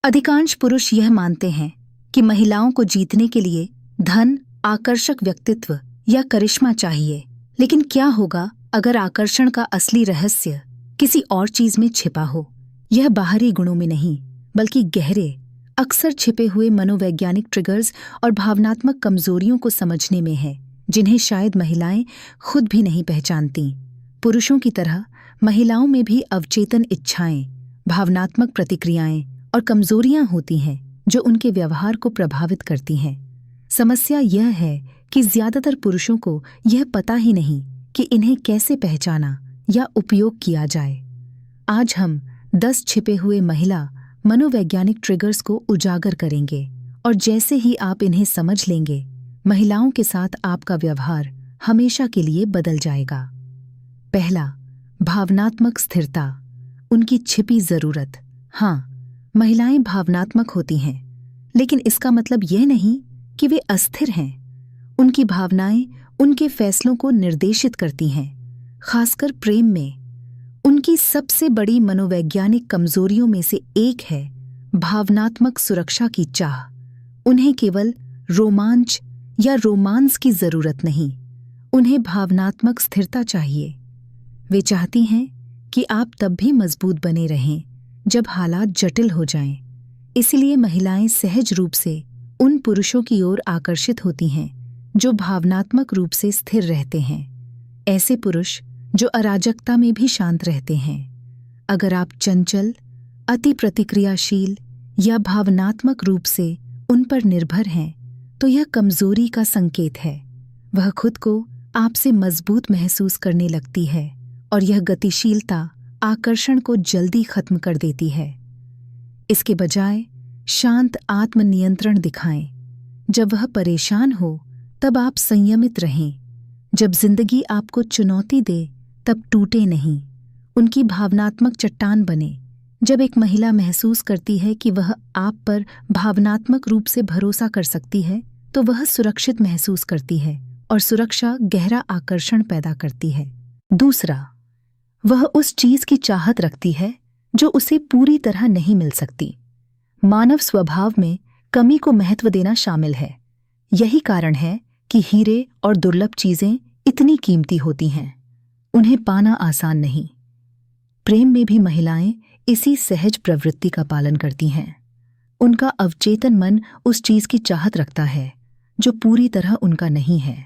अधिकांश पुरुष यह मानते हैं कि महिलाओं को जीतने के लिए धन, आकर्षक व्यक्तित्व या करिश्मा चाहिए। लेकिन क्या होगा अगर आकर्षण का असली रहस्य किसी और चीज में छिपा हो? यह बाहरी गुणों में नहीं, बल्कि गहरे, अक्सर छिपे हुए मनोवैज्ञानिक ट्रिगर्स और भावनात्मक कमजोरियों को समझने में है, जिन्हें शायद महिलाएं खुद भी नहीं पहचानती। पुरुषों की तरह महिलाओं में भी अवचेतन इच्छाएं, भावनात्मक प्रतिक्रियाएं और कमजोरियां होती हैं जो उनके व्यवहार को प्रभावित करती हैं। समस्या यह है कि ज्यादातर पुरुषों को यह पता ही नहीं कि इन्हें कैसे पहचाना या उपयोग किया जाए। आज हम 10 छिपे हुए महिला मनोवैज्ञानिक ट्रिगर्स को उजागर करेंगे, और जैसे ही आप इन्हें समझ लेंगे, महिलाओं के साथ आपका व्यवहार हमेशा के लिए बदल जाएगा। पहला, भावनात्मक स्थिरता, उनकी छिपी जरूरत। हाँ, महिलाएं भावनात्मक होती हैं, लेकिन इसका मतलब यह नहीं कि वे अस्थिर हैं। उनकी भावनाएं उनके फैसलों को निर्देशित करती हैं, खासकर प्रेम में। उनकी सबसे बड़ी मनोवैज्ञानिक कमजोरियों में से एक है भावनात्मक सुरक्षा की चाह। उन्हें केवल रोमांच या रोमांस की जरूरत नहीं, उन्हें भावनात्मक स्थिरता चाहिए। वे चाहती हैं कि आप तब भी मजबूत बने रहें जब हालात जटिल हो जाएं। इसलिए महिलाएं सहज रूप से उन पुरुषों की ओर आकर्षित होती हैं जो भावनात्मक रूप से स्थिर रहते हैं, ऐसे पुरुष जो अराजकता में भी शांत रहते हैं। अगर आप चंचल, अति प्रतिक्रियाशील या भावनात्मक रूप से उन पर निर्भर हैं, तो यह कमजोरी का संकेत है। वह खुद को आपसे मजबूत महसूस करने लगती है, और यह गतिशीलता आकर्षण को जल्दी खत्म कर देती है। इसके बजाय शांत आत्मनियंत्रण दिखाएं। जब वह परेशान हो तब आप संयमित रहें। जब जिंदगी आपको चुनौती दे तब टूटे नहीं, उनकी भावनात्मक चट्टान बने। जब एक महिला महसूस करती है कि वह आप पर भावनात्मक रूप से भरोसा कर सकती है, तो वह सुरक्षित महसूस करती है, और सुरक्षा गहरा आकर्षण पैदा करती है। दूसरा, वह उस चीज की चाहत रखती है जो उसे पूरी तरह नहीं मिल सकती। मानव स्वभाव में कमी को महत्व देना शामिल है। यही कारण है कि हीरे और दुर्लभ चीजें इतनी कीमती होती हैं। उन्हें पाना आसान नहीं। प्रेम में भी महिलाएं इसी सहज प्रवृत्ति का पालन करती हैं। उनका अवचेतन मन उस चीज की चाहत रखता है जो पूरी तरह उनका नहीं है।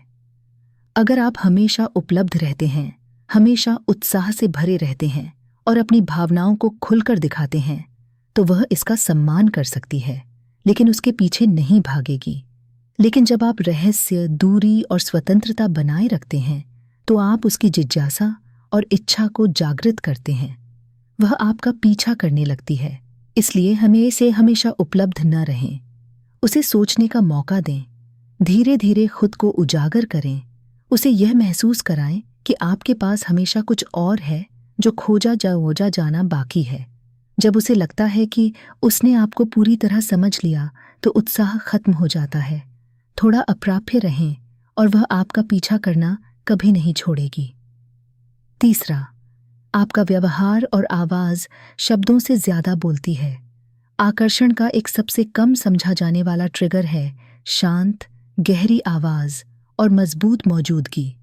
अगर आप हमेशा उपलब्ध रहते हैं, हमेशा उत्साह से भरे रहते हैं और अपनी भावनाओं को खुलकर दिखाते हैं, तो वह इसका सम्मान कर सकती है, लेकिन उसके पीछे नहीं भागेगी। लेकिन जब आप रहस्य, दूरी और स्वतंत्रता बनाए रखते हैं, तो आप उसकी जिज्ञासा और इच्छा को जागृत करते हैं। वह आपका पीछा करने लगती है। इसलिए हमें इसे हमेशा उपलब्ध न रहें। उसे सोचने का मौका दें। धीरे धीरे खुद को उजागर करें। उसे यह महसूस कराएं कि आपके पास हमेशा कुछ और है जो खोजा जाना बाकी है। जब उसे लगता है कि उसने आपको पूरी तरह समझ लिया, तो उत्साह खत्म हो जाता है। थोड़ा अप्राप्य रहें, और वह आपका पीछा करना कभी नहीं छोड़ेगी। तीसरा, आपका व्यवहार और आवाज शब्दों से ज्यादा बोलती है। आकर्षण का एक सबसे कम समझा जाने वाला ट्रिगर है शांत, गहरी आवाज और मजबूत मौजूदगी।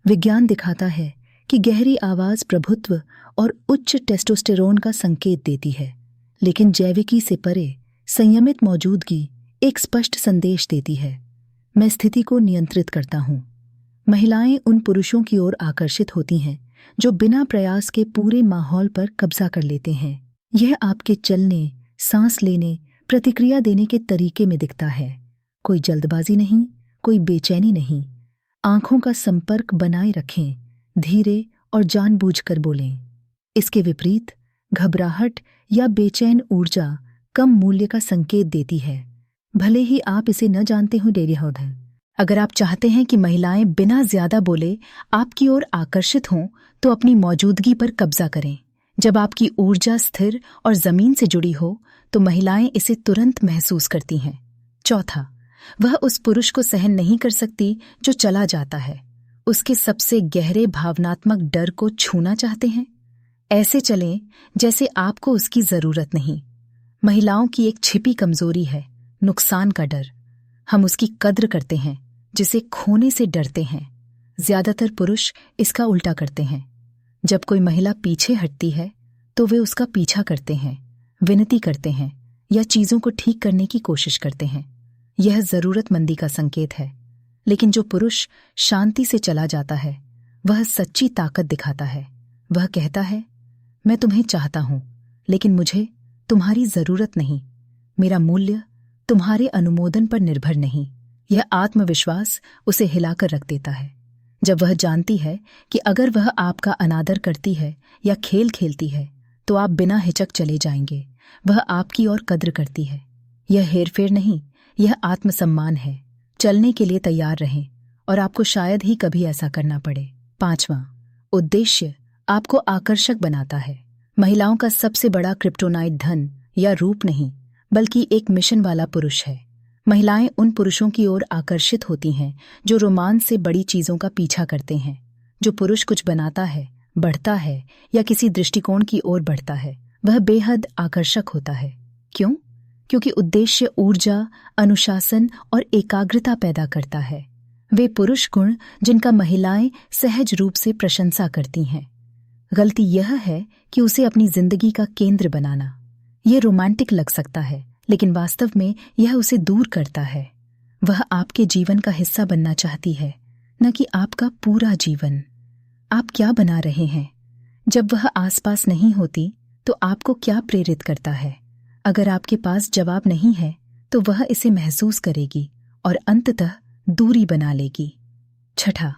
विज्ञान दिखाता है कि गहरी आवाज प्रभुत्व और उच्च टेस्टोस्टेरोन का संकेत देती है, लेकिन जैविकी से परे संयमित मौजूदगी एक स्पष्ट संदेश देती है, मैं स्थिति को नियंत्रित करता हूँ। महिलाएं उन पुरुषों की ओर आकर्षित होती हैं जो बिना प्रयास के पूरे माहौल पर कब्जा कर लेते हैं। यह आपके चलने, सांस लेने, प्रतिक्रिया देने के तरीके में दिखता है। कोई जल्दबाजी नहीं, कोई बेचैनी नहीं। आंखों का संपर्क बनाए रखें, धीरे और जानबूझकर बोलें। इसके विपरीत घबराहट या बेचैन ऊर्जा कम मूल्य का संकेत देती है, भले ही आप इसे न जानते हो। अगर आप चाहते हैं कि महिलाएं बिना ज्यादा बोले आपकी ओर आकर्षित हों, तो अपनी मौजूदगी पर कब्जा करें। जब आपकी ऊर्जा स्थिर और जमीन से जुड़ी हो, तो महिलाएं इसे तुरंत महसूस करती हैं। चौथा, वह उस पुरुष को सहन नहीं कर सकती जो चला जाता है। उसके सबसे गहरे भावनात्मक डर को छूना चाहते हैं। ऐसे चलें जैसे आपको उसकी जरूरत नहीं। महिलाओं की एक छिपी कमजोरी है नुकसान का डर। हम उसकी कद्र करते हैं जिसे खोने से डरते हैं। ज्यादातर पुरुष इसका उल्टा करते हैं। जब कोई महिला पीछे हटती है तो वे उसका पीछा करते हैं, विनती करते हैं या चीजों को ठीक करने की कोशिश करते हैं। यह जरूरतमंदी का संकेत है। लेकिन जो पुरुष शांति से चला जाता है वह सच्ची ताकत दिखाता है। वह कहता है, मैं तुम्हें चाहता हूं लेकिन मुझे तुम्हारी जरूरत नहीं। मेरा मूल्य तुम्हारे अनुमोदन पर निर्भर नहीं। यह आत्मविश्वास उसे हिलाकर रख देता है। जब वह जानती है कि अगर वह आपका अनादर करती है या खेल खेलती है तो आप बिना हिचक चले जाएंगे। वह आपकी और कद्र करती है। यह हेरफेर नहीं, यह आत्मसम्मान है। चलने के लिए तैयार रहें और आपको शायद ही कभी ऐसा करना पड़े। 5वां, उद्देश्य आपको आकर्षक बनाता है। महिलाओं का सबसे बड़ा क्रिप्टोनाइट धन या रूप नहीं बल्कि एक मिशन वाला पुरुष है। महिलाएं उन पुरुषों की ओर आकर्षित होती हैं जो रोमांस से बड़ी चीजों का पीछा करते हैं। जो पुरुष कुछ बनाता है, बढ़ता है या किसी दृष्टिकोण की ओर बढ़ता है वह बेहद आकर्षक होता है। क्यों? क्योंकि उद्देश्य ऊर्जा, अनुशासन और एकाग्रता पैदा करता है। वे पुरुष गुण जिनका महिलाएं सहज रूप से प्रशंसा करती हैं। गलती यह है कि उसे अपनी जिंदगी का केंद्र बनाना। यह रोमांटिक लग सकता है लेकिन वास्तव में यह उसे दूर करता है। वह आपके जीवन का हिस्सा बनना चाहती है, न कि आपका पूरा जीवन। आप क्या बना रहे हैं? जब वह आसपास नहीं होती तो आपको क्या प्रेरित करता है? अगर आपके पास जवाब नहीं है तो वह इसे महसूस करेगी और अंततः दूरी बना लेगी। 6,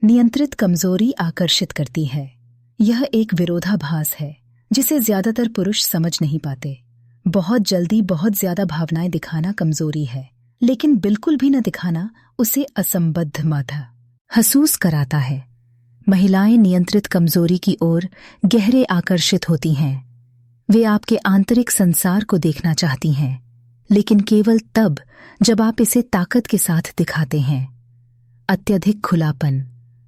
नियंत्रित कमजोरी आकर्षित करती है। यह एक विरोधाभास है जिसे ज्यादातर पुरुष समझ नहीं पाते। बहुत जल्दी बहुत ज्यादा भावनाएं दिखाना कमजोरी है, लेकिन बिल्कुल भी न दिखाना उसे असंबद्ध महसूस कराता है। महिलाएं नियंत्रित कमजोरी की ओर गहरे आकर्षित होती हैं। वे आपके आंतरिक संसार को देखना चाहती हैं, लेकिन केवल तब जब आप इसे ताकत के साथ दिखाते हैं। अत्यधिक खुलापन,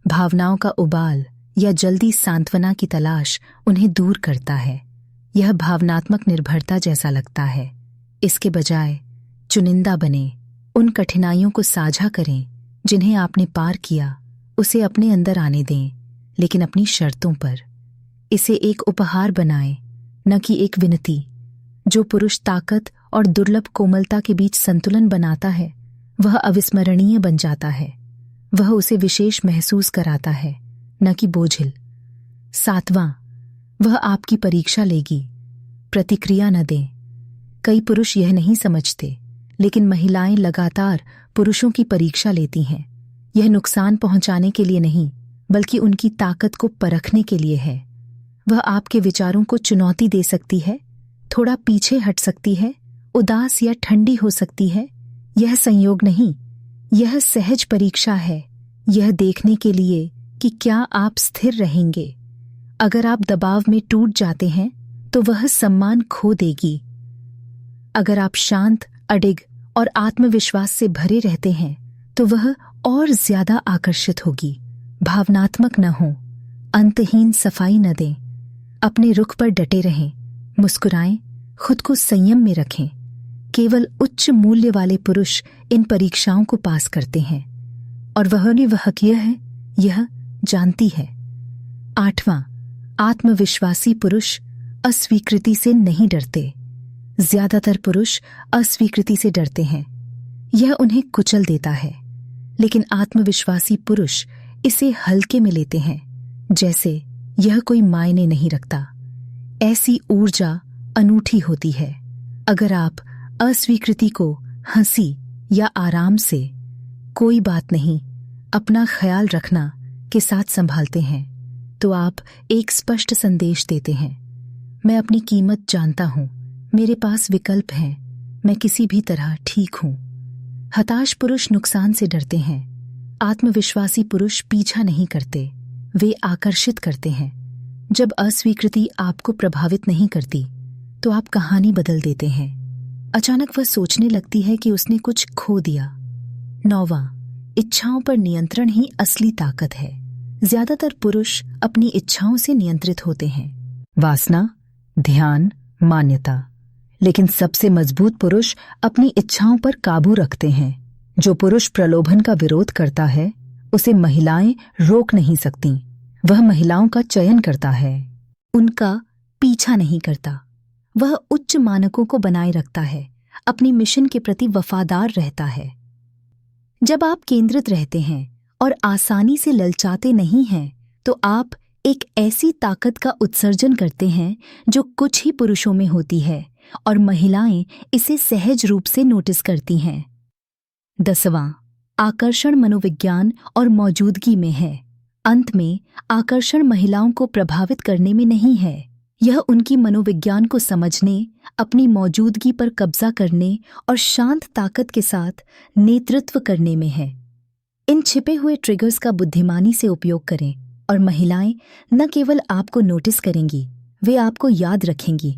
भावनाओं का उबाल या जल्दी सांत्वना की तलाश उन्हें दूर करता है। यह भावनात्मक निर्भरता जैसा लगता है। इसके बजाय चुनिंदा बने, उन कठिनाइयों को साझा करें जिन्हें आपने पार किया। उसे अपने अंदर आने दें, लेकिन अपनी शर्तों पर। इसे एक उपहार बनाएं, न कि एक विनती। जो पुरुष ताकत और दुर्लभ कोमलता के बीच संतुलन बनाता है वह अविस्मरणीय बन जाता है। वह उसे विशेष महसूस कराता है, न कि बोझिल। 7वां, वह आपकी परीक्षा लेगी, प्रतिक्रिया न दें। कई पुरुष यह नहीं समझते, लेकिन महिलाएं लगातार पुरुषों की परीक्षा लेती हैं। यह नुकसान पहुंचाने के लिए नहीं बल्कि उनकी ताकत को परखने के लिए है। वह आपके विचारों को चुनौती दे सकती है, थोड़ा पीछे हट सकती है, उदास या ठंडी हो सकती है। यह संयोग नहीं, यह सहज परीक्षा है। यह देखने के लिए कि क्या आप स्थिर रहेंगे। अगर आप दबाव में टूट जाते हैं तो वह सम्मान खो देगी। अगर आप शांत, अडिग और आत्मविश्वास से भरे रहते हैं तो वह और ज्यादा आकर्षित होगी। भावनात्मक न हो, अंतहीन सफाई न दें, अपने रुख पर डटे रहें, मुस्कुराएं, खुद को संयम में रखें। केवल उच्च मूल्य वाले पुरुष इन परीक्षाओं को पास करते हैं और वह यह जानती है। 8वां, आत्मविश्वासी पुरुष अस्वीकृति से नहीं डरते। ज्यादातर पुरुष अस्वीकृति से डरते हैं, यह उन्हें कुचल देता है। लेकिन आत्मविश्वासी पुरुष इसे हल्के में लेते हैं, जैसे यह कोई मायने नहीं रखता। ऐसी ऊर्जा अनूठी होती है। अगर आप अस्वीकृति को हंसी या आराम से, कोई बात नहीं, अपना ख्याल रखना के साथ संभालते हैं तो आप एक स्पष्ट संदेश देते हैं, मैं अपनी कीमत जानता हूं, मेरे पास विकल्प हैं, मैं किसी भी तरह ठीक हूं। हताश पुरुष नुकसान से डरते हैं। आत्मविश्वासी पुरुष पीछा नहीं करते, वे आकर्षित करते हैं। जब अस्वीकृति आपको प्रभावित नहीं करती तो आप कहानी बदल देते हैं। अचानक वह सोचने लगती है कि उसने कुछ खो दिया। 9वां, इच्छाओं पर नियंत्रण ही असली ताकत है। ज्यादातर पुरुष अपनी इच्छाओं से नियंत्रित होते हैं। वासना, ध्यान, मान्यता। लेकिन सबसे मजबूत पुरुष अपनी इच्छाओं पर काबू रखते हैं। जो पुरुष प्रलोभन का विरोध करता है उसे महिलाएं रोक नहीं सकती। वह महिलाओं का चयन करता है, उनका पीछा नहीं करता। वह उच्च मानकों को बनाए रखता है, अपनी मिशन के प्रति वफादार रहता है। जब आप केंद्रित रहते हैं और आसानी से ललचाते नहीं हैं, तो आप एक ऐसी ताकत का उत्सर्जन करते हैं जो कुछ ही पुरुषों में होती है और महिलाएं इसे सहज रूप से नोटिस करती हैं। 10वां, आकर्षण मनोविज्ञान और मौजूदगी में है। अंत में आकर्षण महिलाओं को प्रभावित करने में नहीं है, यह उनकी मनोविज्ञान को समझने, अपनी मौजूदगी पर कब्जा करने और शांत ताकत के साथ नेतृत्व करने में है। इन छिपे हुए ट्रिगर्स का बुद्धिमानी से उपयोग करें और महिलाएं न केवल आपको नोटिस करेंगी, वे आपको याद रखेंगी।